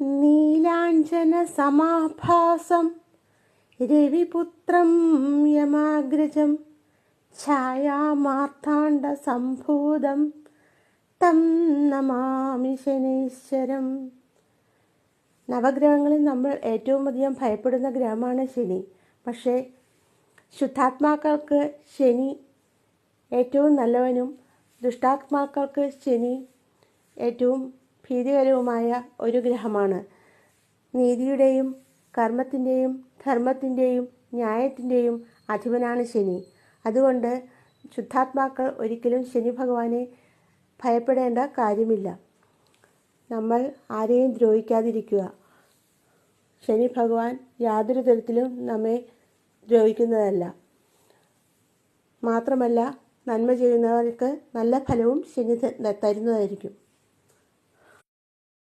നീലാഞ്ജന സമാഭാസം രവിപുത്രം യമാഗ്രജം ഛായാമാർത്താണ്ഡ സംഭൂതം തം നമാമി ശനീശ്വരം. നവഗ്രഹങ്ങളിൽ നമ്മൾ ഏറ്റവും അധികം ഭയപ്പെടുന്ന ഗ്രഹമാണ് ശനി. പക്ഷേ ശുദ്ധാത്മാക്കൾക്ക് ശനി ഏറ്റവും നല്ലവനും ദുഷ്ടാത്മാക്കൾക്ക് ശനി ഏറ്റവും ഭീതികരവുമായ ഒരു ഗ്രഹമാണ്. നീതിയുടെയും കർമ്മത്തിൻ്റെയും ധർമ്മത്തിൻ്റെയും ന്യായത്തിൻ്റെയും അധിപനാണ് ശനി. അതുകൊണ്ട് ശുദ്ധാത്മാക്കൾ ഒരിക്കലും ശനി ഭഗവാനെ ഭയപ്പെടേണ്ട കാര്യമില്ല. നമ്മൾ ആരെയും ദ്രോഹിക്കാതിരിക്കുക. ശനി ഭഗവാൻ യാതൊരു തരത്തിലും നമ്മെ ദ്രോഹിക്കുന്നതല്ല. മാത്രമല്ല, നന്മ ചെയ്യുന്നവർക്ക് നല്ല ഫലവും ശനി തരുന്നതായിരിക്കും.